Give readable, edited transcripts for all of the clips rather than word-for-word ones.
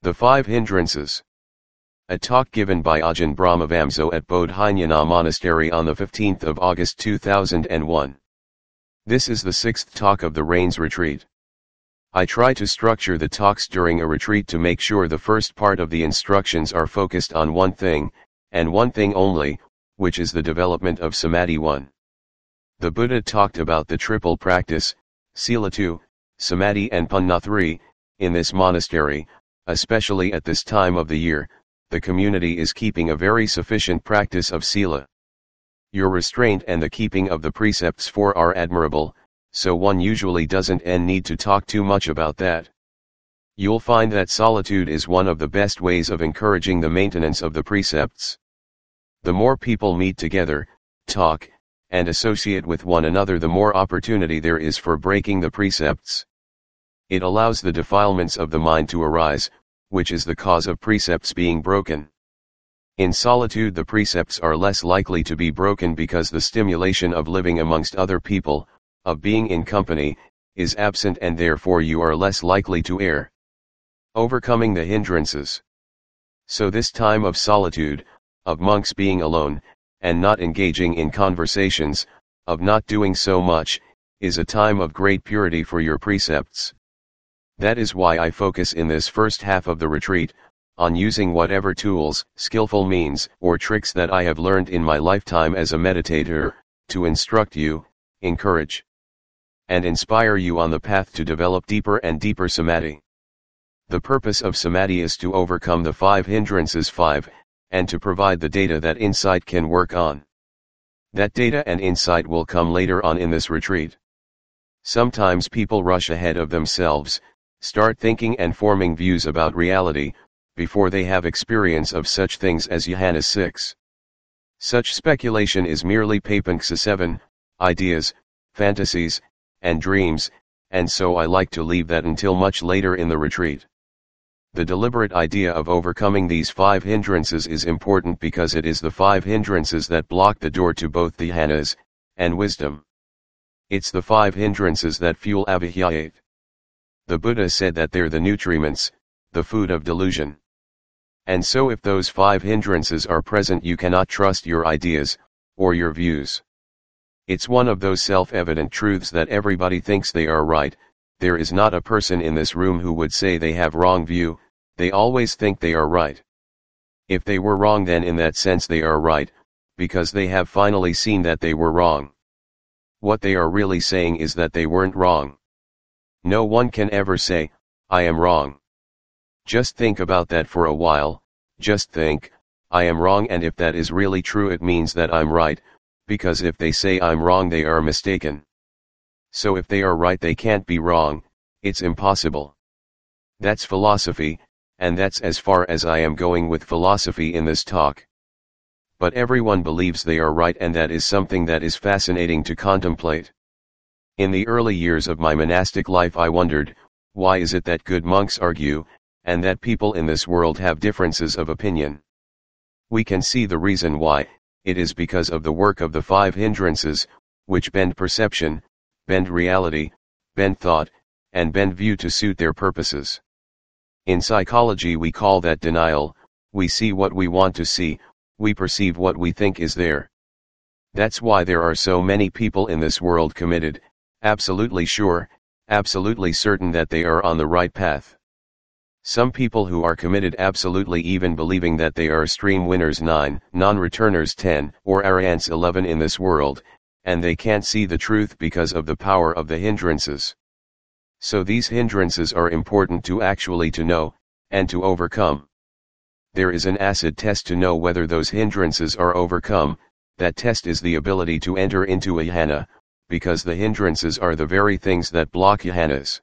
The Five Hindrances. A talk given by Ajahn Brahmavamso at Bodhinyana Monastery on the 15th of August 2001. This is the sixth talk of the Rains Retreat. I try to structure the talks during a retreat to make sure the first part of the instructions are focused on one thing, and one thing only, which is the development of Samadhi 1. The Buddha talked about the triple practice, Sila 2, Samadhi and Panna 3, in this monastery. Especially at this time of the year, the community is keeping a very sufficient practice of Sila. Your restraint and the keeping of the precepts 4 are admirable, so one usually doesn't need to talk too much about that. You'll find that solitude is one of the best ways of encouraging the maintenance of the precepts. The more people meet together, talk, and associate with one another, the more opportunity there is for breaking the precepts. It allows the defilements of the mind to arise, which is the cause of precepts being broken. In solitude the precepts are less likely to be broken because the stimulation of living amongst other people, of being in company, is absent, and therefore you are less likely to err. Overcoming the hindrances. So this time of solitude, of monks being alone, and not engaging in conversations, of not doing so much, is a time of great purity for your precepts. That is why I focus in this first half of the retreat, on using whatever tools, skillful means, or tricks that I have learned in my lifetime as a meditator, to instruct you, encourage, and inspire you on the path to develop deeper and deeper Samadhi. The purpose of Samadhi is to overcome the 5 hindrances 5, and to provide the data that insight can work on. That data and insight will come later on in this retreat. Sometimes people rush ahead of themselves, start thinking and forming views about reality, before they have experience of such things as Jhana 6. Such speculation is merely Papanksha 7, ideas, fantasies, and dreams, and so I like to leave that until much later in the retreat. The deliberate idea of overcoming these 5 hindrances is important because it is the 5 hindrances that block the door to both the jhanas and wisdom. It's the 5 hindrances that fuel avijjayat. The Buddha said that they're the nutriments, the food of delusion. And so if those 5 hindrances are present, you cannot trust your ideas, or your views. It's one of those self-evident truths that everybody thinks they are right. There is not a person in this room who would say they have wrong view, they always think they are right. If they were wrong, then in that sense they are right, because they have finally seen that they were wrong. What they are really saying is that they weren't wrong. No one can ever say, I am wrong. Just think about that for a while, just think, I am wrong, and if that is really true it means that I'm right, because if they say I'm wrong they are mistaken. So if they are right they can't be wrong, it's impossible. That's philosophy, and that's as far as I am going with philosophy in this talk. But everyone believes they are right, and that is something that is fascinating to contemplate. In the early years of my monastic life I wondered, why is it that good monks argue, and that people in this world have differences of opinion? We can see the reason why. It is because of the work of the 5 hindrances, which bend perception, bend reality, bend thought, and bend view to suit their purposes. In psychology we call that denial. We see what we want to see, we perceive what we think is there. That's why there are so many people in this world committed, absolutely sure, absolutely certain that they are on the right path. Some people who are committed absolutely even believing that they are stream winners 9, non-returners 10, or arahants 11 in this world, and they can't see the truth because of the power of the hindrances. So these hindrances are important to actually to know, and to overcome. There is an acid test to know whether those hindrances are overcome. That test is the ability to enter into a jhana, because the hindrances are the very things that block jhanas.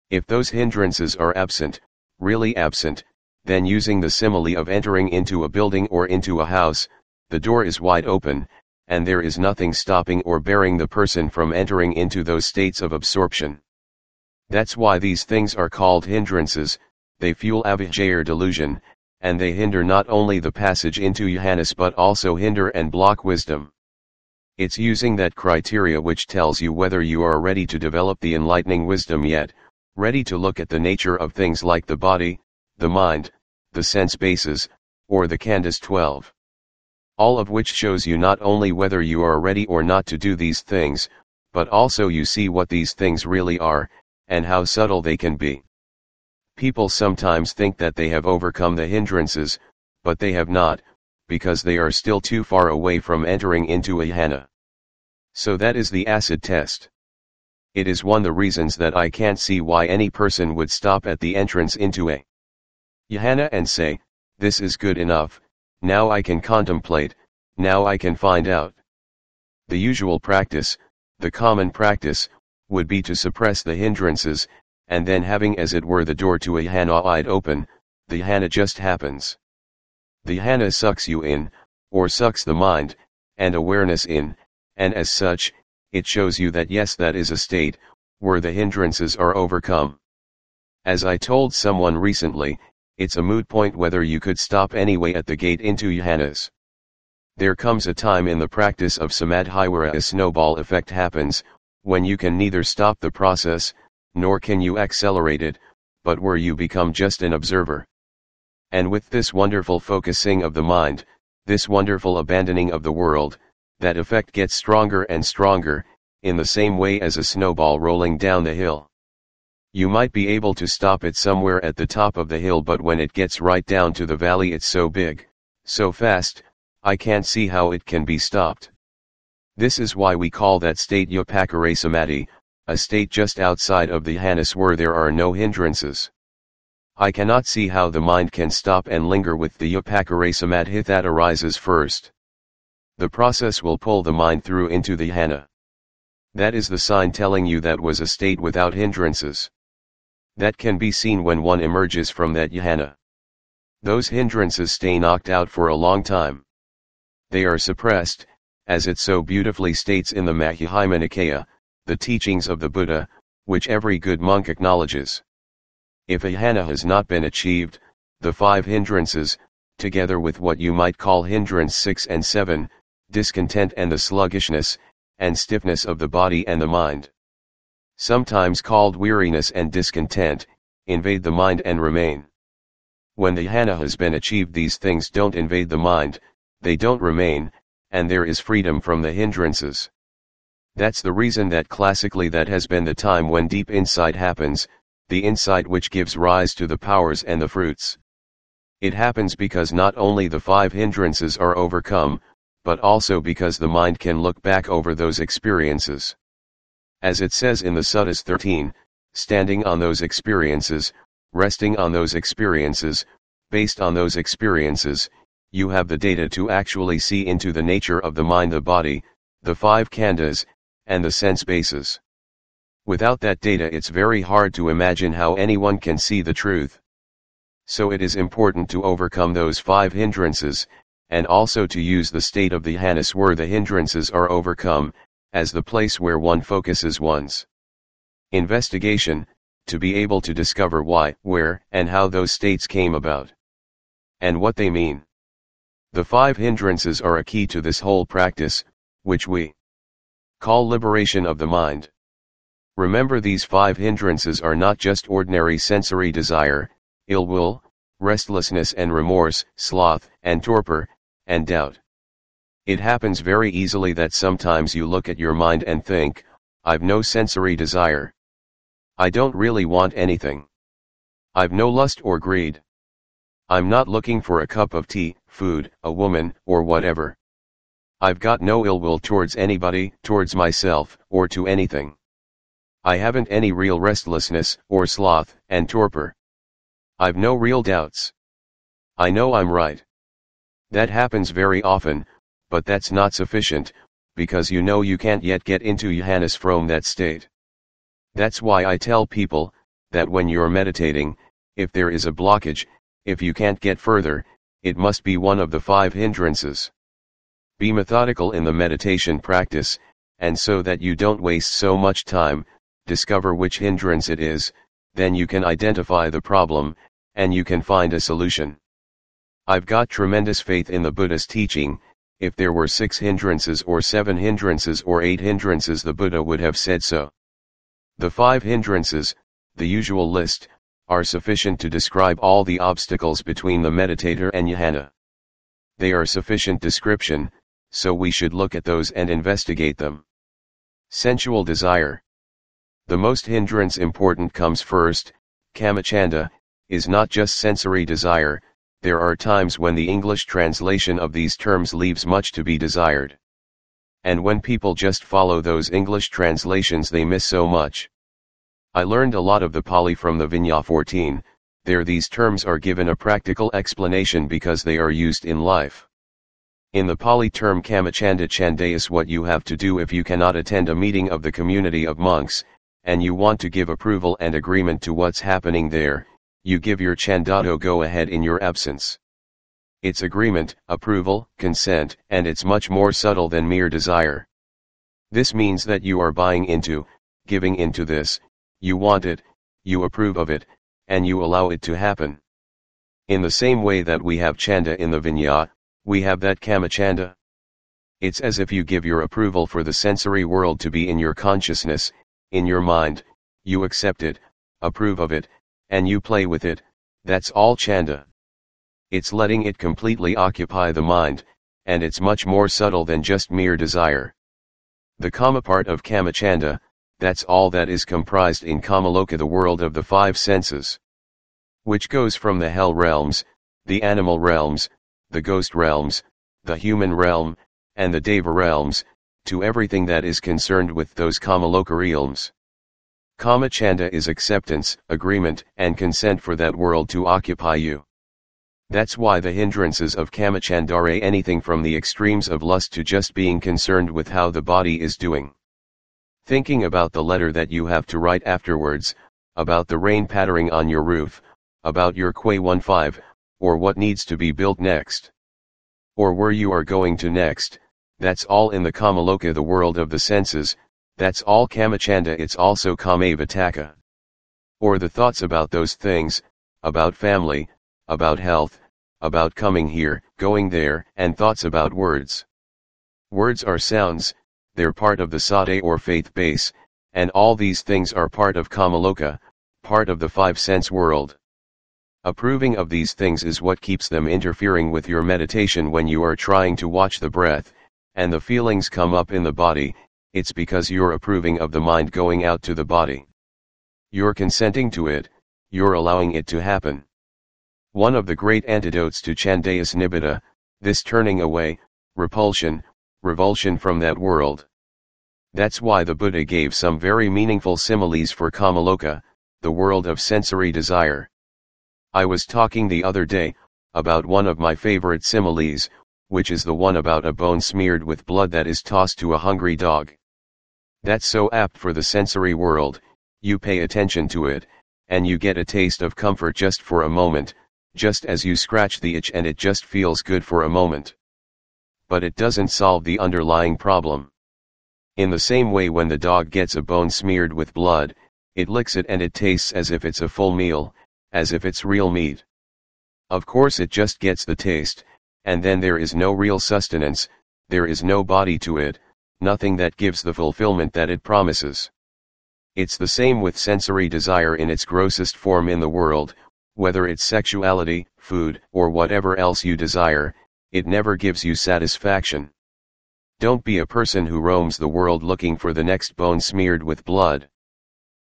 If those hindrances are absent, really absent, then using the simile of entering into a building or into a house, the door is wide open, and there is nothing stopping or barring the person from entering into those states of absorption. That's why these things are called hindrances. They fuel avijjaya or delusion, and they hinder not only the passage into jhanas but also hinder and block wisdom. It's using that criteria which tells you whether you are ready to develop the enlightening wisdom yet, ready to look at the nature of things like the body, the mind, the sense bases, or the khandhas 12. All of which shows you not only whether you are ready or not to do these things, but also you see what these things really are, and how subtle they can be. People sometimes think that they have overcome the hindrances, but they have not, because they are still too far away from entering into a jhana. So that is the acid test. It is one of the reasons that I can't see why any person would stop at the entrance into a jhana and say, this is good enough, now I can contemplate, now I can find out. The usual practice, the common practice, would be to suppress the hindrances, and then having as it were the door to a jhana wide open, the jhana just happens. The jhana sucks you in, or sucks the mind, and awareness in, and as such, it shows you that yes, that is a state, where the hindrances are overcome. As I told someone recently, it's a moot point whether you could stop anyway at the gate into jhanas. There comes a time in the practice of samadhi where a snowball effect happens, when you can neither stop the process, nor can you accelerate it, but where you become just an observer. And with this wonderful focusing of the mind, this wonderful abandoning of the world, that effect gets stronger and stronger, in the same way as a snowball rolling down the hill. You might be able to stop it somewhere at the top of the hill, but when it gets right down to the valley it's so big, so fast, I can't see how it can be stopped. This is why we call that state Upakara Samadhi, a state just outside of the jhanas where there are no hindrances. I cannot see how the mind can stop and linger with the Upakara Samadhi that arises first. The process will pull the mind through into the jhana. That is the sign telling you that was a state without hindrances. That can be seen when one emerges from that jhana. Those hindrances stay knocked out for a long time. They are suppressed, as it so beautifully states in the Majjhima Nikaya, the teachings of the Buddha, which every good monk acknowledges. If a jhana has not been achieved, the 5 hindrances, together with what you might call hindrance 6 and 7, discontent and the sluggishness, and stiffness of the body and the mind, sometimes called weariness and discontent, invade the mind and remain. When the jhana has been achieved, these things don't invade the mind, they don't remain, and there is freedom from the hindrances. That's the reason that classically that has been the time when deep insight happens, the insight which gives rise to the powers and the fruits. It happens because not only the 5 hindrances are overcome, but also because the mind can look back over those experiences. As it says in the Suttas 13, standing on those experiences, resting on those experiences, based on those experiences, you have the data to actually see into the nature of the mind, the body, the 5 khandhas, and the sense bases. Without that data it's very hard to imagine how anyone can see the truth. So it is important to overcome those 5 hindrances, and also to use the state of the jhanas where the hindrances are overcome, as the place where one focuses one's investigation, to be able to discover why, where, and how those states came about, and what they mean. The 5 hindrances are a key to this whole practice, which we call liberation of the mind. Remember, these 5 hindrances are not just ordinary sensory desire, ill will, restlessness and remorse, sloth and torpor, and doubt. It happens very easily that sometimes you look at your mind and think, I've no sensory desire. I don't really want anything. I've no lust or greed. I'm not looking for a cup of tea, food, a woman, or whatever. I've got no ill will towards anybody, towards myself, or to anything. I haven't any real restlessness, or sloth, and torpor. I've no real doubts. I know I'm right. That happens very often, but that's not sufficient, because you know you can't yet get into jhanas from that state. That's why I tell people, that when you're meditating, if there is a blockage, if you can't get further, it must be one of the 5 hindrances. Be methodical in the meditation practice, and so that you don't waste so much time, discover which hindrance it is, then you can identify the problem, and you can find a solution. I've got tremendous faith in the Buddha's teaching. If there were 6 hindrances or 7 hindrances or 8 hindrances, the Buddha would have said so. The 5 hindrances, the usual list, are sufficient to describe all the obstacles between the meditator and jhana. They are sufficient description, so we should look at those and investigate them. Sensual desire. The most hindrance important comes first. Kamachanda is not just sensory desire. There are times when the English translation of these terms leaves much to be desired. And when people just follow those English translations, they miss so much. I learned a lot of the Pali from the Vinaya 14, there these terms are given a practical explanation because they are used in life. In the Pali term Kamachanda Chanda is what you have to do if you cannot attend a meeting of the community of monks, and you want to give approval and agreement to what's happening there, you give your Chandato go ahead in your absence. It's agreement, approval, consent, and it's much more subtle than mere desire. This means that you are buying into, giving into this, you want it, you approve of it, and you allow it to happen. In the same way that we have Chanda in the Vinaya, we have that Kamachanda. It's as if you give your approval for the sensory world to be in your consciousness, in your mind, you accept it, approve of it, and you play with it, that's all Chanda. It's letting it completely occupy the mind, and it's much more subtle than just mere desire. The Kama part of Kamachanda, that's all that is comprised in Kamaloka, the world of the five senses. Which goes from the hell realms, the animal realms, the ghost realms, the human realm, and the Deva realms, to everything that is concerned with those Kamaloka realms. Kamachanda is acceptance, agreement, and consent for that world to occupy you. That's why the hindrances of Kamachanda are anything from the extremes of lust to just being concerned with how the body is doing. Thinking about the letter that you have to write afterwards, about the rain pattering on your roof, about your Kway 15, or what needs to be built next. Or where you are going to next, that's all in the Kamaloka, the world of the senses, that's all Kamachanda. It's also Kamavataka. Or the thoughts about those things, about family, about health, about coming here, going there, and thoughts about words. Words are sounds, they're part of the Sade or faith base, and all these things are part of Kamaloka, part of the five sense world. Approving of these things is what keeps them interfering with your meditation when you are trying to watch the breath, and the feelings come up in the body. It's because you're approving of the mind going out to the body. You're consenting to it, you're allowing it to happen. One of the great antidotes to Chanda is Nibbida, this turning away, repulsion, revulsion from that world. That's why the Buddha gave some very meaningful similes for Kamaloka, the world of sensory desire. I was talking the other day, about one of my favorite similes, which is the one about a bone smeared with blood that is tossed to a hungry dog. That's so apt for the sensory world, you pay attention to it, and you get a taste of comfort just for a moment, just as you scratch the itch and it just feels good for a moment. But it doesn't solve the underlying problem. In the same way, when the dog gets a bone smeared with blood, it licks it and it tastes as if it's a full meal, as if it's real meat. Of course it just gets the taste, and then there is no real sustenance, there is no body to it, nothing that gives the fulfillment that it promises. It's the same with sensory desire in its grossest form in the world, whether it's sexuality, food, or whatever else you desire, it never gives you satisfaction. Don't be a person who roams the world looking for the next bone smeared with blood.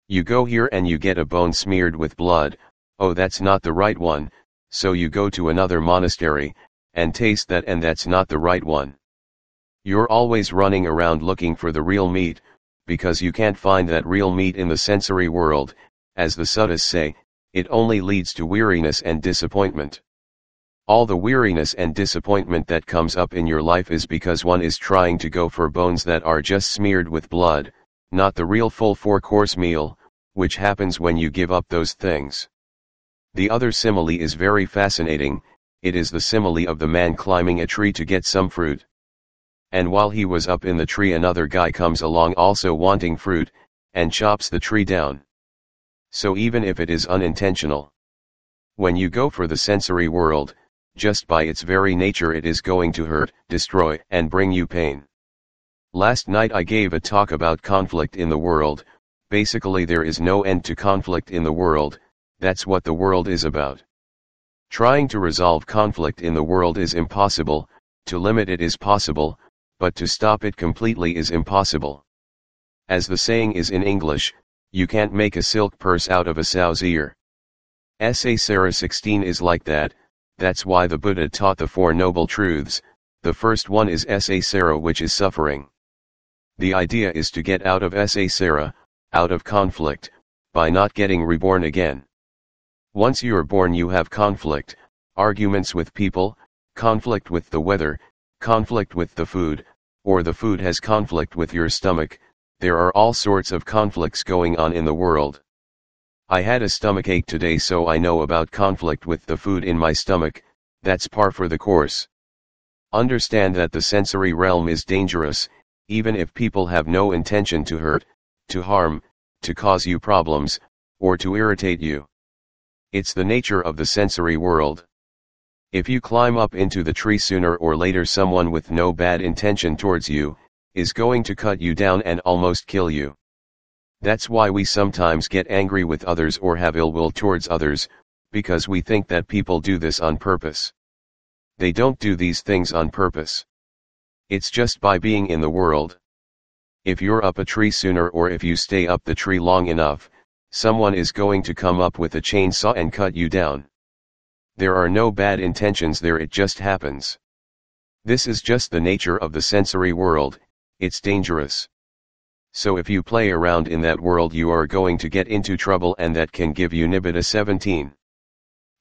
You go here and you get a bone smeared with blood, oh, that's not the right one, so you go to another monastery, and taste that, and that's not the right one. You're always running around looking for the real meat, because you can't find that real meat in the sensory world. As the suttas say, it only leads to weariness and disappointment. All the weariness and disappointment that comes up in your life is because one is trying to go for bones that are just smeared with blood, not the real full 4-course meal, which happens when you give up those things. The other simile is very fascinating. It is the simile of the man climbing a tree to get some fruit. And while he was up in the tree, another guy comes along also wanting fruit, and chops the tree down. So even if it is unintentional, when you go for the sensory world, just by its very nature it is going to hurt, destroy, and bring you pain. Last night I gave a talk about conflict in the world. Basically there is no end to conflict in the world, that's what the world is about. Trying to resolve conflict in the world is impossible, to limit it is possible, but to stop it completely is impossible. As the saying is in English, you can't make a silk purse out of a sow's ear. Sarah 16 is like that. That's why the Buddha taught the Four Noble Truths. The first one is Sarah, which is suffering. The idea is to get out of Sarah, out of conflict, by not getting reborn again. Once you are born you have conflict, arguments with people, conflict with the weather, conflict with the food, or the food has conflict with your stomach. There are all sorts of conflicts going on in the world. I had a stomachache today, so I know about conflict with the food in my stomach. That's par for the course. Understand that the sensory realm is dangerous, even if people have no intention to hurt, to harm, to cause you problems, or to irritate you. It's the nature of the sensory world. If you climb up into the tree, sooner or later someone with no bad intention towards you is going to cut you down and almost kill you. That's why we sometimes get angry with others or have ill will towards others, because we think that people do this on purpose. They don't do these things on purpose. It's just by being in the world. If you're up a tree sooner, or if you stay up the tree long enough, someone is going to come up with a chainsaw and cut you down. There are no bad intentions there, it just happens. This is just the nature of the sensory world. It's dangerous. So if you play around in that world you are going to get into trouble, and that can give you Nibbida 17.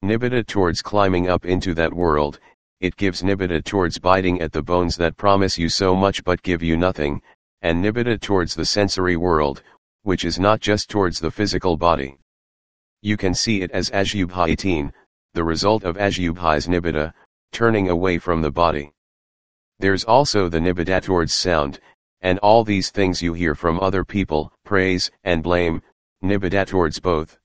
Nibbida towards climbing up into that world, it gives Nibbida towards biting at the bones that promise you so much but give you nothing, and Nibbida towards the sensory world, which is not just towards the physical body. You can see it as Ashubha 18, the result of Ashubha's Nibbida, turning away from the body. There's also the Nibbida towards sound, and all these things you hear from other people, praise and blame, Nibbida towards both.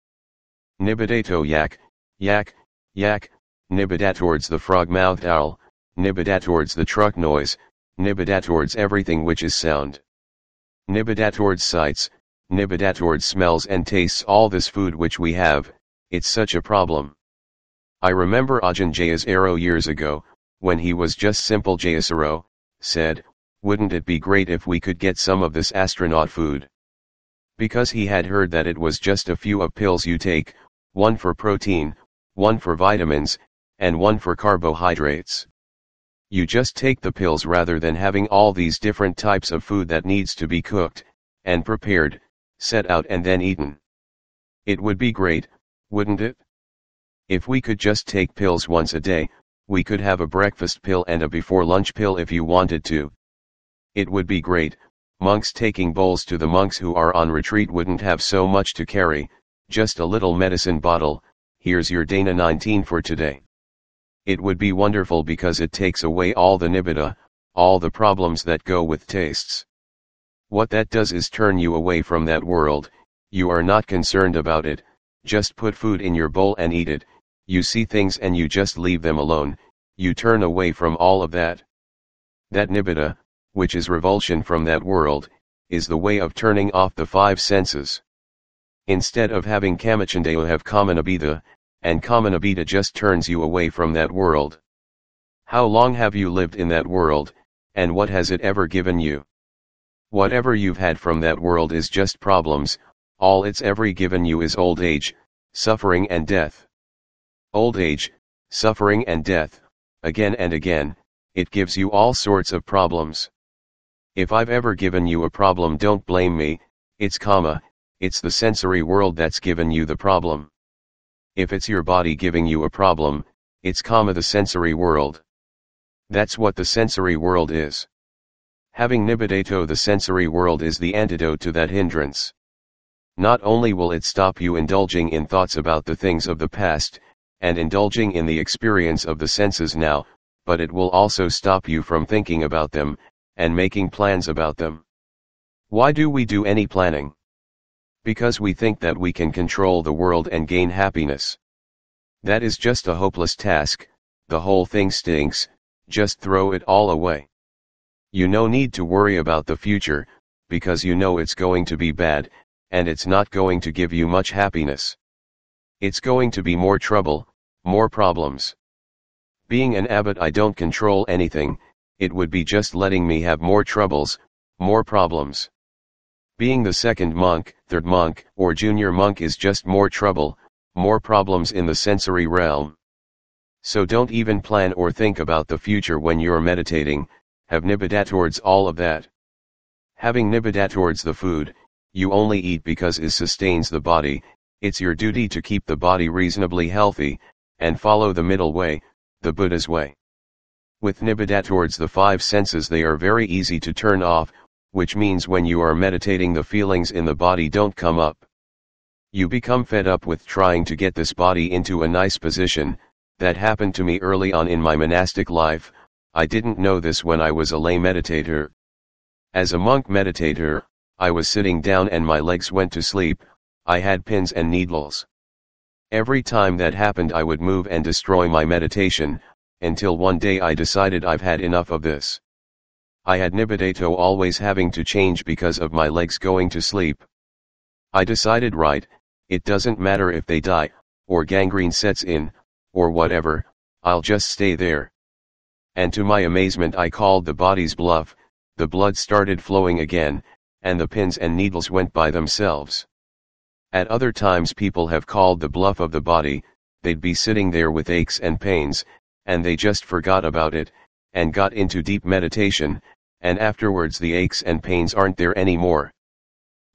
Nibbida to yak, yak, yak, Nibbida towards the frog-mouthed owl, Nibbida towards the truck noise, Nibbida towards everything which is sound. Nibbida towards sights, Nibbida towards smells and tastes, all this food which we have, it's such a problem. I remember Ajahn Jayasaro years ago, when he was just simple Jayasaro, said, wouldn't it be great if we could get some of this astronaut food? Because he had heard that it was just a few of pills you take, one for protein, one for vitamins, and one for carbohydrates. You just take the pills rather than having all these different types of food that needs to be cooked, and prepared, set out and then eaten. It would be great, wouldn't it? If we could just take pills once a day, we could have a breakfast pill and a before lunch pill if you wanted to. It would be great. Monks taking bowls to the monks who are on retreat wouldn't have so much to carry, just a little medicine bottle. Here's your Dana 19 for today. It would be wonderful because it takes away all the Nibbida, all the problems that go with tastes. What that does is turn you away from that world. You are not concerned about it, just put food in your bowl and eat it. You see things and you just leave them alone, you turn away from all of that. That Nibbida, which is revulsion from that world, is the way of turning off the five senses. Instead of having Kamachandaya, have Kamanabhita, and Kamanabhita just turns you away from that world. How long have you lived in that world, and what has it ever given you? Whatever you've had from that world is just problems. All it's ever given you is old age, suffering and death. Old age, suffering and death, again and again, it gives you all sorts of problems. If I've ever given you a problem, don't blame me, it's karma, it's the sensory world that's given you the problem. If it's your body giving you a problem, it's karma, the sensory world. That's what the sensory world is. Having Nibbida, the sensory world, is the antidote to that hindrance. Not only will it stop you indulging in thoughts about the things of the past, and indulging in the experience of the senses now, but it will also stop you from thinking about them, and making plans about them. Why do we do any planning? Because we think that we can control the world and gain happiness. That is just a hopeless task. The whole thing stinks, just throw it all away. You no need to worry about the future, because you know it's going to be bad, and it's not going to give you much happiness. It's going to be more trouble, more problems. Being an abbot, I don't control anything, it would be just letting me have more troubles, more problems. Being the second monk, third monk, or junior monk is just more trouble, more problems in the sensory realm. So don't even plan or think about the future when you're meditating, have nibbida towards all of that. Having nibbida towards the food, you only eat because it sustains the body, it's your duty to keep the body reasonably healthy, and follow the middle way, the Buddha's way. With nibbida towards the five senses, they are very easy to turn off, which means when you are meditating the feelings in the body don't come up. You become fed up with trying to get this body into a nice position. That happened to me early on in my monastic life. I didn't know this when I was a lay meditator. As a monk meditator, I was sitting down and my legs went to sleep, I had pins and needles. Every time that happened I would move and destroy my meditation, until one day I decided I've had enough of this. I had nibbidato always having to change because of my legs going to sleep. I decided, right, it doesn't matter if they die, or gangrene sets in, or whatever, I'll just stay there. And to my amazement I called the body's bluff, the blood started flowing again, and the pins and needles went by themselves. At other times people have called the bluff of the body, they'd be sitting there with aches and pains, and they just forgot about it, and got into deep meditation, and afterwards the aches and pains aren't there anymore.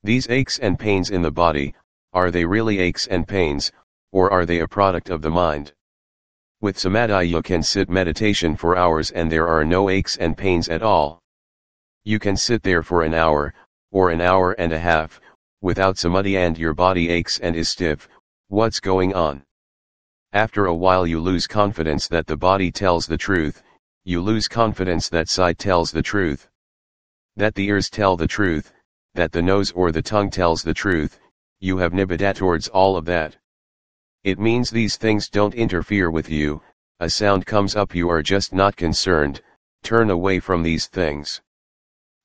These aches and pains in the body, are they really aches and pains, or are they a product of the mind? With samadhi you can sit meditation for hours and there are no aches and pains at all. You can sit there for an hour, or an hour and a half, without samadhi and your body aches and is stiff. What's going on? After a while you lose confidence that the body tells the truth, you lose confidence that sight tells the truth, that the ears tell the truth, that the nose or the tongue tells the truth. You have nibbida towards all of that. It means these things don't interfere with you, a sound comes up you are just not concerned, turn away from these things.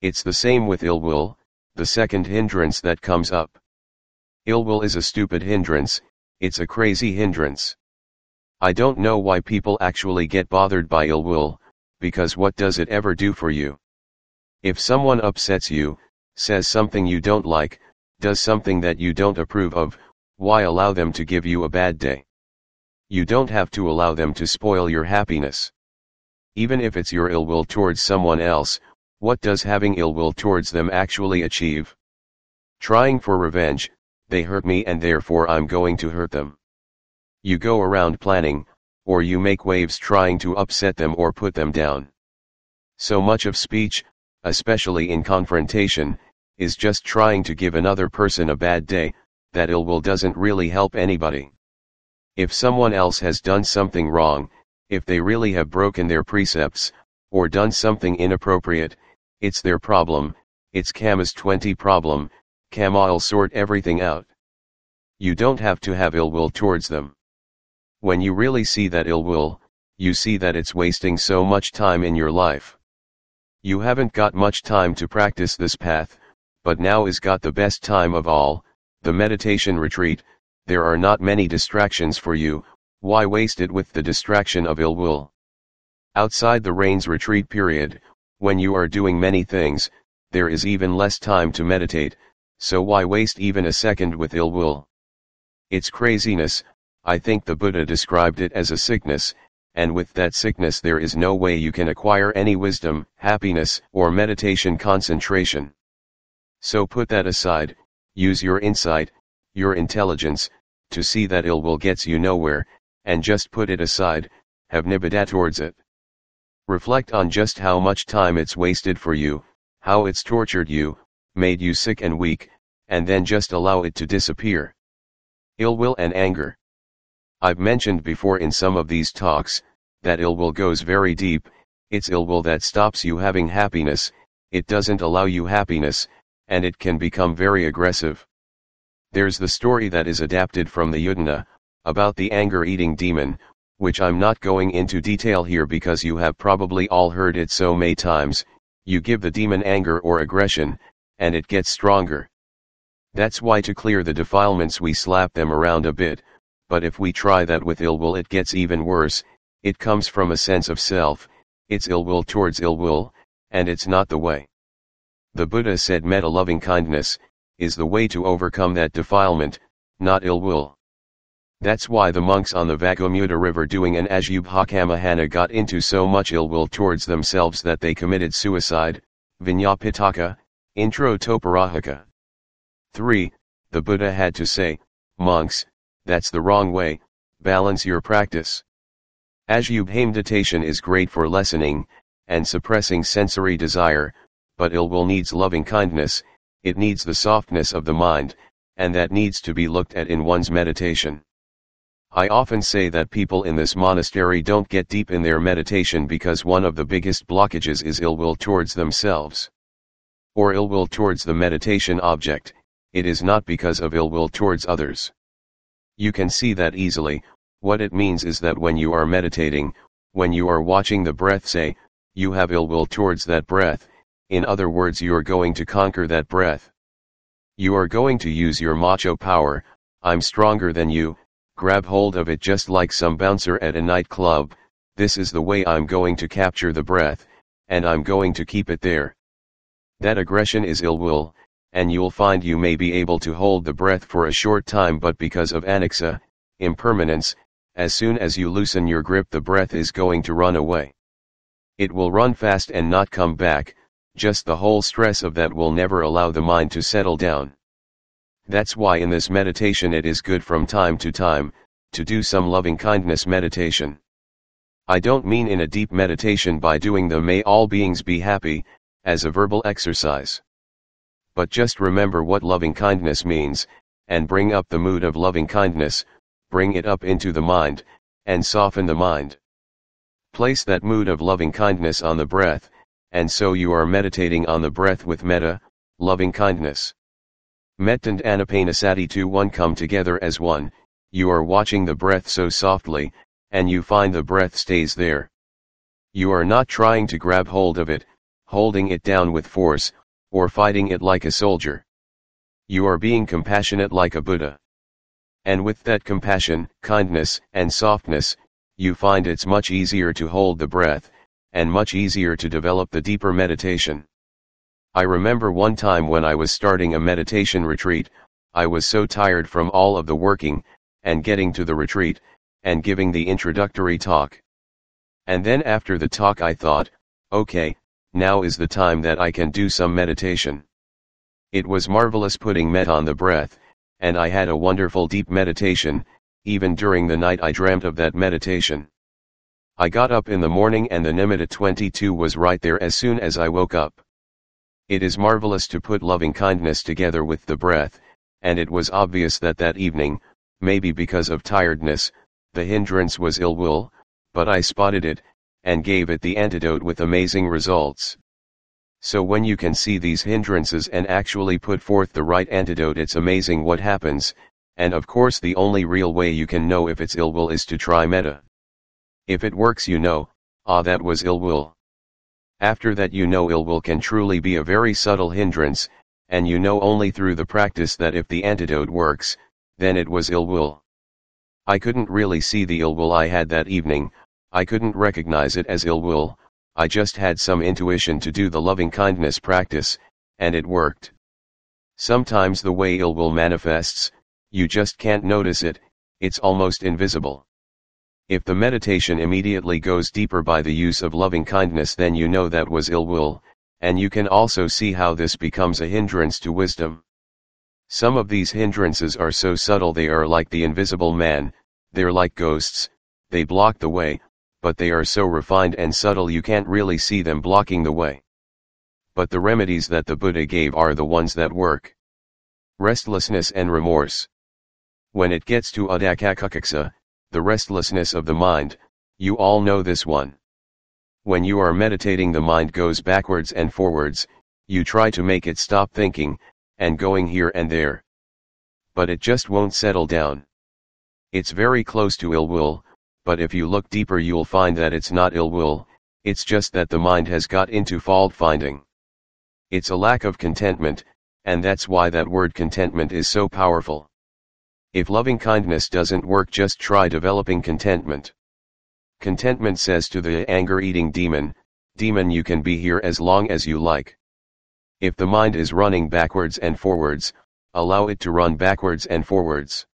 It's the same with ill will, the second hindrance that comes up. Ill will is a stupid hindrance, it's a crazy hindrance. I don't know why people actually get bothered by ill will, because what does it ever do for you? If someone upsets you, says something you don't like, does something that you don't approve of, why allow them to give you a bad day? You don't have to allow them to spoil your happiness. Even if it's your ill will towards someone else, what does having ill will towards them actually achieve? Trying for revenge, they hurt me and therefore I'm going to hurt them. You go around planning, or you make waves trying to upset them or put them down. So much of speech, especially in confrontation, is just trying to give another person a bad day. That ill will doesn't really help anybody. If someone else has done something wrong, if they really have broken their precepts, or done something inappropriate, it's their problem, it's Karma's 20 problem, Karma'll sort everything out. You don't have to have ill will towards them. When you really see that ill will, you see that it's wasting so much time in your life. You haven't got much time to practice this path, but now is got the best time of all, the meditation retreat. There are not many distractions for you, why waste it with the distraction of ill will? Outside the rains retreat period, when you are doing many things, there is even less time to meditate, so why waste even a second with ill will? It's craziness. I think the Buddha described it as a sickness, and with that sickness there is no way you can acquire any wisdom, happiness, or meditation concentration. So put that aside, use your insight, your intelligence, to see that ill will gets you nowhere, and just put it aside, have nibbida towards it. Reflect on just how much time it's wasted for you, how it's tortured you, made you sick and weak, and then just allow it to disappear. Ill will and anger. I've mentioned before in some of these talks, that ill will goes very deep. It's ill will that stops you having happiness, it doesn't allow you happiness, and it can become very aggressive. There's the story that is adapted from the Udana, about the anger-eating demon, which I'm not going into detail here because you have probably all heard it so many times. You give the demon anger or aggression, and it gets stronger. That's why to clear the defilements we slap them around a bit, but if we try that with ill will it gets even worse. It comes from a sense of self, it's ill will towards ill will, and it's not the way. The Buddha said metta, loving kindness, is the way to overcome that defilement, not ill will. That's why the monks on the Vagomuta river doing an Ajubhakamahana got into so much ill will towards themselves that they committed suicide. Vinyapitaka, Intro to Parahika. 3. The Buddha had to say, monks, that's the wrong way, balance your practice. Ajubha meditation is great for lessening and suppressing sensory desire, but ill will needs loving kindness, it needs the softness of the mind, and that needs to be looked at in one's meditation. I often say that people in this monastery don't get deep in their meditation because one of the biggest blockages is ill will towards themselves. Or ill will towards the meditation object, it is not because of ill will towards others. You can see that easily. What it means is that when you are meditating, when you are watching the breath, say, you have ill will towards that breath, in other words you are going to conquer that breath. You are going to use your macho power, I'm stronger than you, grab hold of it just like some bouncer at a nightclub, this is the way I'm going to capture the breath, and I'm going to keep it there. That aggression is ill will, and you'll find you may be able to hold the breath for a short time, but because of anicca, impermanence, as soon as you loosen your grip the breath is going to run away. It will run fast and not come back, just the whole stress of that will never allow the mind to settle down. That's why in this meditation it is good from time to time, to do some loving kindness meditation. I don't mean in a deep meditation by doing the may all beings be happy, as a verbal exercise. But just remember what loving kindness means, and bring up the mood of loving kindness, bring it up into the mind, and soften the mind. Place that mood of loving kindness on the breath, and so you are meditating on the breath with metta, loving kindness. Metta and Anapanasati 2-1 come together as one, you are watching the breath so softly, and you find the breath stays there. You are not trying to grab hold of it, holding it down with force, or fighting it like a soldier. You are being compassionate like a Buddha. And with that compassion, kindness, and softness, you find it's much easier to hold the breath, and much easier to develop the deeper meditation. I remember one time when I was starting a meditation retreat, I was so tired from all of the working, and getting to the retreat, and giving the introductory talk. And then after the talk I thought, okay, now is the time that I can do some meditation. It was marvelous putting metta on the breath, and I had a wonderful deep meditation, even during the night I dreamt of that meditation. I got up in the morning and the Nimitta 22 was right there as soon as I woke up. It is marvelous to put loving kindness together with the breath, and it was obvious that that evening, maybe because of tiredness, the hindrance was ill will, but I spotted it, and gave it the antidote with amazing results. So when you can see these hindrances and actually put forth the right antidote, it's amazing what happens, and of course the only real way you can know if it's ill will is to try metta. If it works you know, that was ill will. After that you know ill will can truly be a very subtle hindrance, and you know only through the practice that if the antidote works, then it was ill will. I couldn't really see the ill will I had that evening, I couldn't recognize it as ill will, I just had some intuition to do the loving kindness practice, and it worked. Sometimes the way ill will manifests, you just can't notice it, it's almost invisible. If the meditation immediately goes deeper by the use of loving kindness, then you know that was ill will, and you can also see how this becomes a hindrance to wisdom. Some of these hindrances are so subtle they are like the invisible man, they're like ghosts, they block the way, but they are so refined and subtle you can't really see them blocking the way. But the remedies that the Buddha gave are the ones that work. Restlessness and remorse. When it gets to uddhacca, the restlessness of the mind, you all know this one. When you are meditating the mind goes backwards and forwards, you try to make it stop thinking, and going here and there. But it just won't settle down. It's very close to ill will, but if you look deeper you'll find that it's not ill will, it's just that the mind has got into fault finding. It's a lack of contentment, and that's why that word contentment is so powerful. If loving kindness doesn't work, just try developing contentment. Contentment says to the anger-eating demon, "Demon, you can be here as long as you like." If the mind is running backwards and forwards, allow it to run backwards and forwards.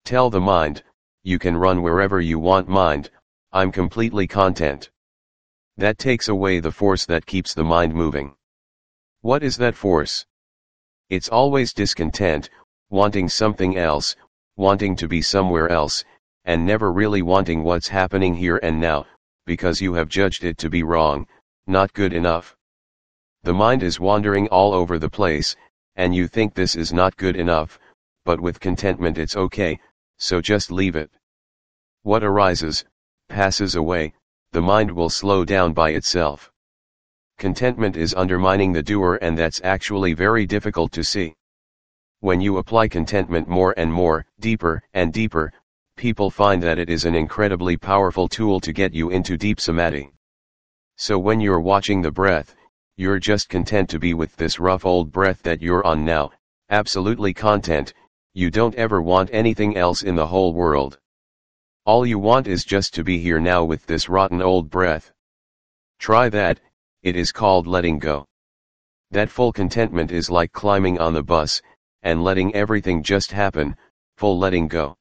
Tell the mind, "You can run wherever you want, mind, I'm completely content." That takes away the force that keeps the mind moving. What is that force? It's always discontent, wanting something else, wanting to be somewhere else, and never really wanting what's happening here and now, because you have judged it to be wrong, not good enough. The mind is wandering all over the place, and you think this is not good enough, but with contentment it's okay, so just leave it. What arises, passes away, the mind will slow down by itself. Contentment is undermining the doer, and that's actually very difficult to see. When you apply contentment more and more, deeper and deeper, people find that it is an incredibly powerful tool to get you into deep samadhi. So when you're watching the breath, you're just content to be with this rough old breath that you're on now, absolutely content, you don't ever want anything else in the whole world. All you want is just to be here now with this rotten old breath. Try that, it is called letting go. That full contentment is like climbing on the bus, and letting everything just happen, full letting go.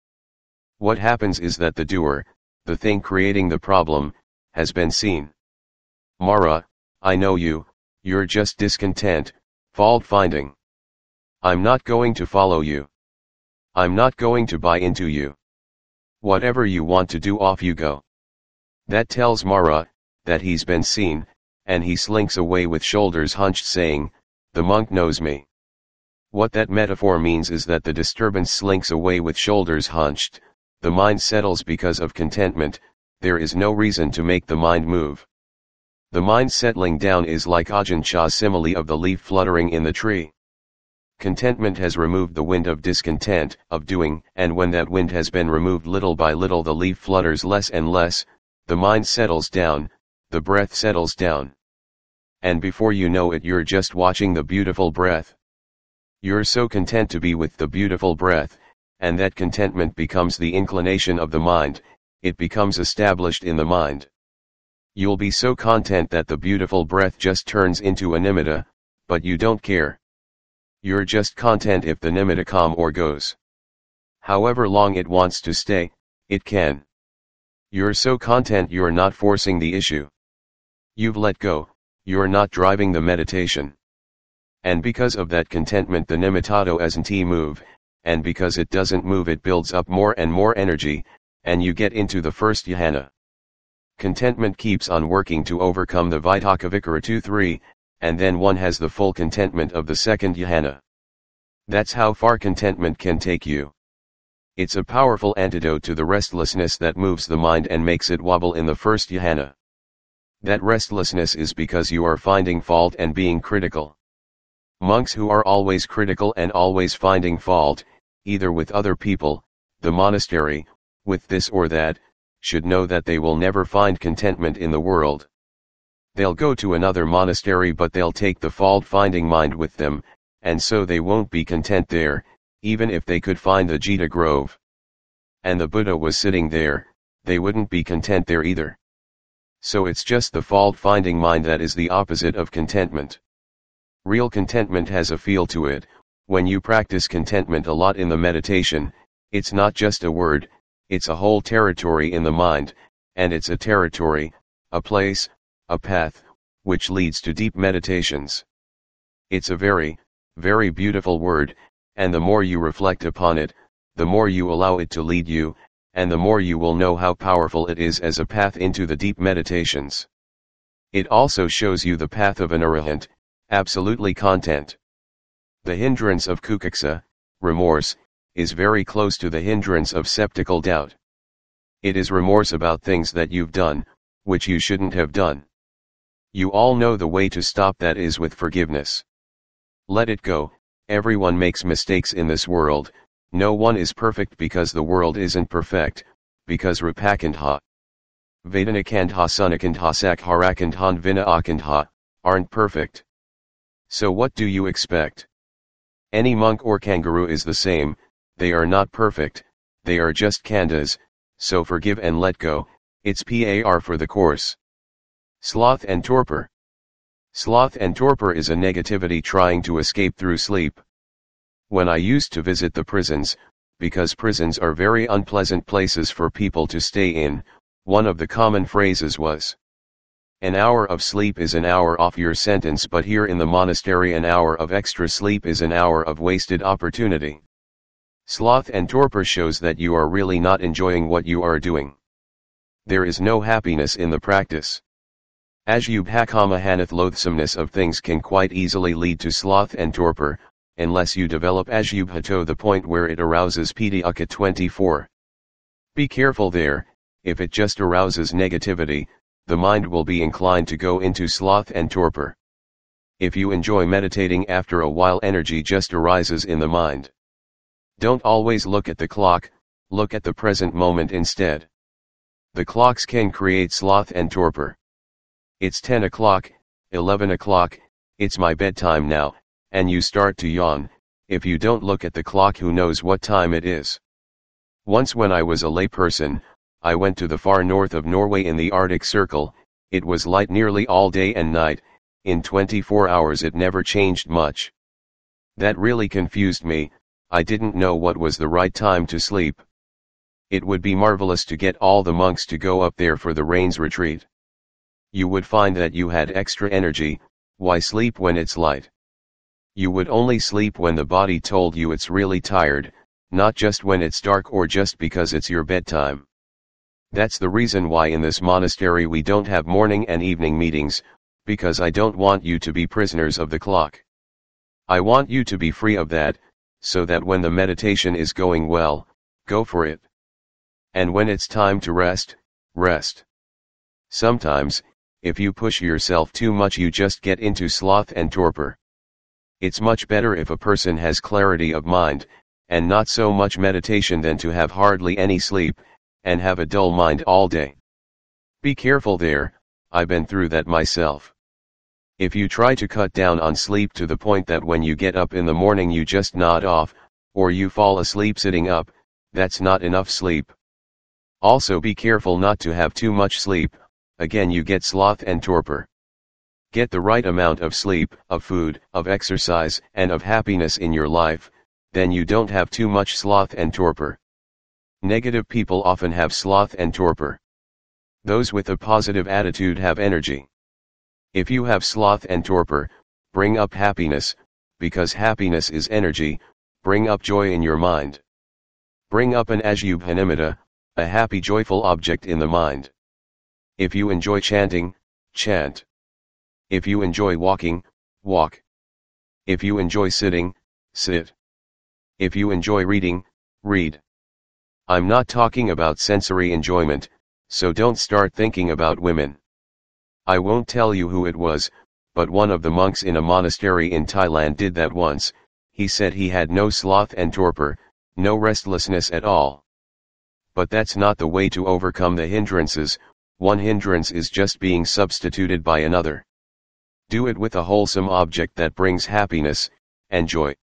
What happens is that the doer, the thing creating the problem, has been seen. Mara, I know you, you're just discontent, fault finding. I'm not going to follow you. I'm not going to buy into you. Whatever you want to do, off you go. That tells Mara that he's been seen, and he slinks away with shoulders hunched, saying, "The monk knows me." What that metaphor means is that the disturbance slinks away with shoulders hunched, the mind settles because of contentment, there is no reason to make the mind move. The mind settling down is like Ajahn Chah's simile of the leaf fluttering in the tree. Contentment has removed the wind of discontent, of doing, and when that wind has been removed little by little, the leaf flutters less and less, the mind settles down, the breath settles down. And before you know it, you're just watching the beautiful breath. You're so content to be with the beautiful breath, and that contentment becomes the inclination of the mind, it becomes established in the mind. You'll be so content that the beautiful breath just turns into a nimitta, but you don't care. You're just content if the nimitta come or goes. However long it wants to stay, it can. You're so content you're not forcing the issue. You've let go, you're not driving the meditation. And because of that contentment, the nimitta doesn't move, and because it doesn't move, it builds up more and more energy, and you get into the first jhana. Contentment keeps on working to overcome the Vitaka Vikara 2-3, and then one has the full contentment of the second jhana. That's how far contentment can take you. It's a powerful antidote to the restlessness that moves the mind and makes it wobble in the first jhana. That restlessness is because you are finding fault and being critical. Monks who are always critical and always finding fault, either with other people, the monastery, with this or that, should know that they will never find contentment in the world. They'll go to another monastery, but they'll take the fault-finding mind with them, and so they won't be content there, even if they could find the Jita Grove. And the Buddha was sitting there, they wouldn't be content there either. So it's just the fault-finding mind that is the opposite of contentment. Real contentment has a feel to it. When you practice contentment a lot in the meditation, it's not just a word, it's a whole territory in the mind, and it's a territory, a place, a path, which leads to deep meditations. It's a very, very beautiful word, and the more you reflect upon it, the more you allow it to lead you, and the more you will know how powerful it is as a path into the deep meditations. It also shows you the path of an arahant, absolutely content. The hindrance of kukuksa, remorse, is very close to the hindrance of septical doubt. It is remorse about things that you've done, which you shouldn't have done. You all know the way to stop that is with forgiveness. Let it go. Everyone makes mistakes in this world, no one is perfect because the world isn't perfect, because Rapakandha, Vedanakandha Sunakandha Sakharakandha Vinaakandha, aren't perfect. So what do you expect? Any monk or kangaroo is the same, they are not perfect, they are just khandhas, so forgive and let go, it's PAR for the course. Sloth and torpor. Sloth and torpor is a negativity trying to escape through sleep. When I used to visit the prisons, because prisons are very unpleasant places for people to stay in, one of the common phrases was, "An hour of sleep is an hour off your sentence, but here in the monastery an hour of extra sleep is an hour of wasted opportunity." Sloth and torpor shows that you are really not enjoying what you are doing. There is no happiness in the practice. Ajubhakamahanith, loathsomeness of things can quite easily lead to sloth and torpor, unless you develop Ajubha to the point where it arouses Pidiyaka 24. Be careful there, if it just arouses negativity, the mind will be inclined to go into sloth and torpor. If you enjoy meditating, after a while energy just arises in the mind. Don't always look at the clock, look at the present moment instead. The clocks can create sloth and torpor. It's 10 o'clock, 11 o'clock, it's my bedtime now, and you start to yawn. If you don't look at the clock, who knows what time it is? Once when I was a layperson, I went to the far north of Norway in the Arctic Circle. It was light nearly all day and night, in 24 hours it never changed much. That really confused me, I didn't know what was the right time to sleep. It would be marvelous to get all the monks to go up there for the rains retreat. You would find that you had extra energy. Why sleep when it's light? You would only sleep when the body told you it's really tired, not just when it's dark or just because it's your bedtime. That's the reason why in this monastery we don't have morning and evening meetings, because I don't want you to be prisoners of the clock. I want you to be free of that, so that when the meditation is going well, go for it. And when it's time to rest, rest. Sometimes, if you push yourself too much, you just get into sloth and torpor. It's much better if a person has clarity of mind, and not so much meditation, than to have hardly any sleep, and have a dull mind all day. Be careful there, I've been through that myself. If you try to cut down on sleep to the point that when you get up in the morning you just nod off, or you fall asleep sitting up, that's not enough sleep. Also be careful not to have too much sleep, again you get sloth and torpor. Get the right amount of sleep, of food, of exercise, and of happiness in your life, then you don't have too much sloth and torpor. Negative people often have sloth and torpor. Those with a positive attitude have energy. If you have sloth and torpor, bring up happiness, because happiness is energy. Bring up joy in your mind. Bring up an Ajubhanimata, a happy joyful object in the mind. If you enjoy chanting, chant. If you enjoy walking, walk. If you enjoy sitting, sit. If you enjoy reading, read. I'm not talking about sensory enjoyment, so don't start thinking about women. I won't tell you who it was, but one of the monks in a monastery in Thailand did that once. He said he had no sloth and torpor, no restlessness at all. But that's not the way to overcome the hindrances. One hindrance is just being substituted by another. Do it with a wholesome object that brings happiness and joy.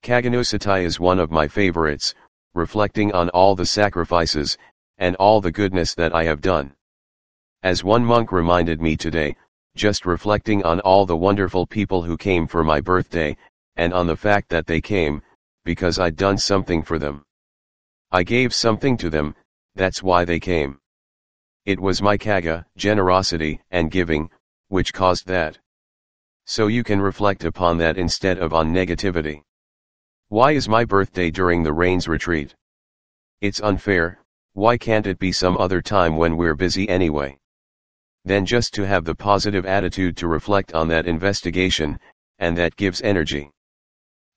Kaganosati is one of my favorites, reflecting on all the sacrifices, and all the goodness that I have done. As one monk reminded me today, just reflecting on all the wonderful people who came for my birthday, and on the fact that they came, because I'd done something for them. I gave something to them, that's why they came. It was my kaga, generosity and giving, which caused that. So you can reflect upon that instead of on negativity. Why is my birthday during the rains retreat? It's unfair. Why can't it be some other time when we're busy anyway? Then just to have the positive attitude to reflect on that investigation, and that gives energy.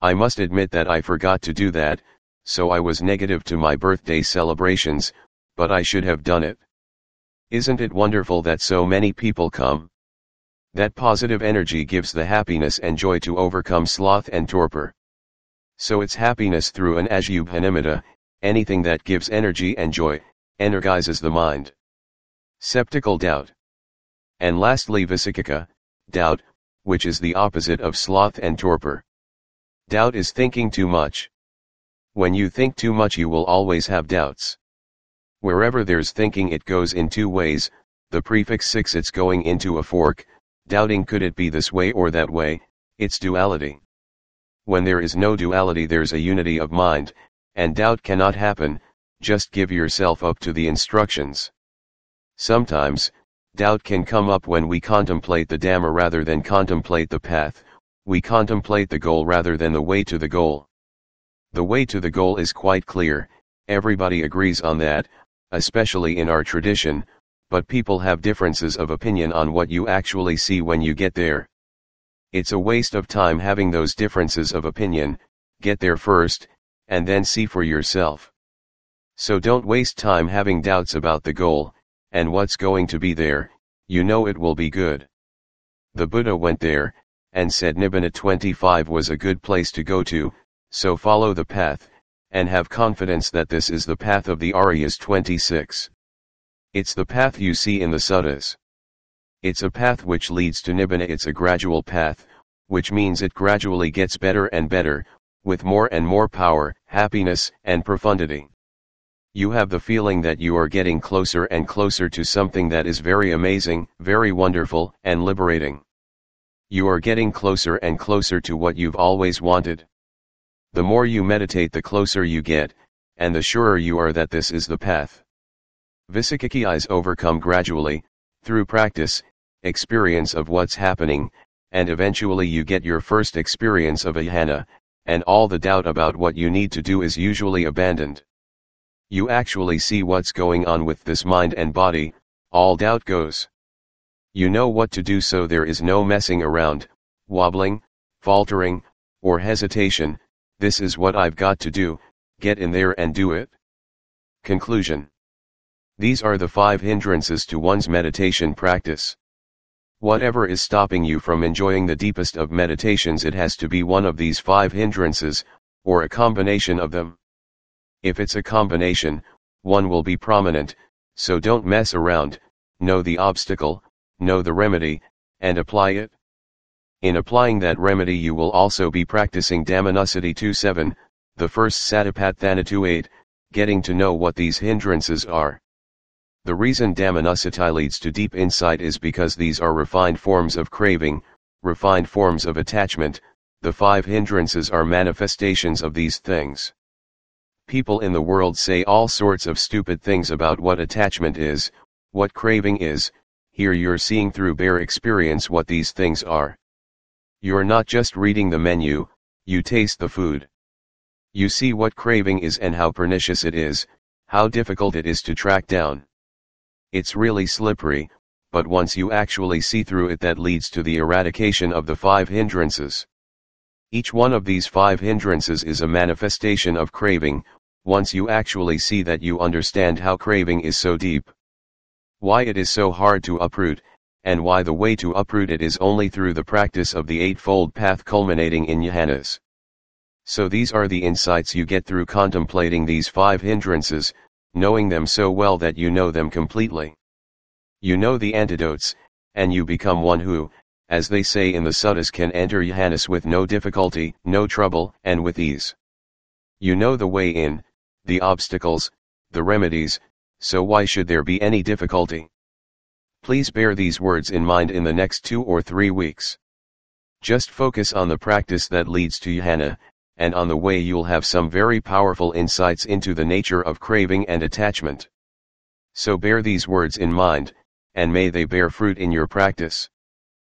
I must admit that I forgot to do that, so I was negative to my birthday celebrations, but I should have done it. Isn't it wonderful that so many people come? That positive energy gives the happiness and joy to overcome sloth and torpor. So it's happiness through an Ajubhanimata. Anything that gives energy and joy, energizes the mind. Skeptical doubt. And lastly Visikaka, doubt, which is the opposite of sloth and torpor. Doubt is thinking too much. When you think too much you will always have doubts. Wherever there's thinking it goes in two ways, the prefix 6 it's going into a fork, doubting could it be this way or that way, it's duality. When there is no duality there's a unity of mind, and doubt cannot happen, just give yourself up to the instructions. Sometimes, doubt can come up when we contemplate the Dhamma rather than contemplate the path, we contemplate the goal rather than the way to the goal. The way to the goal is quite clear, everybody agrees on that, especially in our tradition, but people have differences of opinion on what you actually see when you get there. It's a waste of time having those differences of opinion, get there first, and then see for yourself. So don't waste time having doubts about the goal, and what's going to be there, you know it will be good. The Buddha went there, and said Nibbana 25 was a good place to go to, so follow the path, and have confidence that this is the path of the Aryas 26. It's the path you see in the suttas. It's a path which leads to Nibbana. It's a gradual path, which means it gradually gets better and better, with more and more power, happiness, and profundity. You have the feeling that you are getting closer and closer to something that is very amazing, very wonderful, and liberating. You are getting closer and closer to what you've always wanted. The more you meditate the closer you get, and the surer you are that this is the path. Visakhiki is overcome gradually, through practice, experience of what's happening, and eventually you get your first experience of jhana, and all the doubt about what you need to do is usually abandoned. You actually see what's going on with this mind and body, all doubt goes. You know what to do, so there is no messing around, wobbling, faltering, or hesitation. This is what I've got to do, get in there and do it. Conclusion. These are the 5 hindrances to one's meditation practice. Whatever is stopping you from enjoying the deepest of meditations, it has to be one of these 5 hindrances, or a combination of them. If it's a combination, one will be prominent, so don't mess around, know the obstacle, know the remedy, and apply it. In applying that remedy you will also be practicing Dhammanussati 2.7, the first Satipatthana 2.8, getting to know what these hindrances are. The reason Dhammanussati leads to deep insight is because these are refined forms of craving, refined forms of attachment. The 5 hindrances are manifestations of these things. People in the world say all sorts of stupid things about what attachment is, what craving is. Here you're seeing through bare experience what these things are. You're not just reading the menu, you taste the food. You see what craving is and how pernicious it is, how difficult it is to track down. It's really slippery, but once you actually see through it, that leads to the eradication of the 5 hindrances. Each one of these 5 hindrances is a manifestation of craving. Once you actually see that, you understand how craving is so deep, why it is so hard to uproot, and why the way to uproot it is only through the practice of the Eightfold Path culminating in jhanas. So these are the insights you get through contemplating these 5 hindrances, knowing them so well that you know them completely. You know the antidotes, and you become one who, as they say in the suttas, can enter jhanas with no difficulty, no trouble, and with ease. You know the way in, the obstacles, the remedies, so why should there be any difficulty? Please bear these words in mind in the next 2 or 3 weeks. Just focus on the practice that leads to jhana, and on the way you'll have some very powerful insights into the nature of craving and attachment. So bear these words in mind, and may they bear fruit in your practice.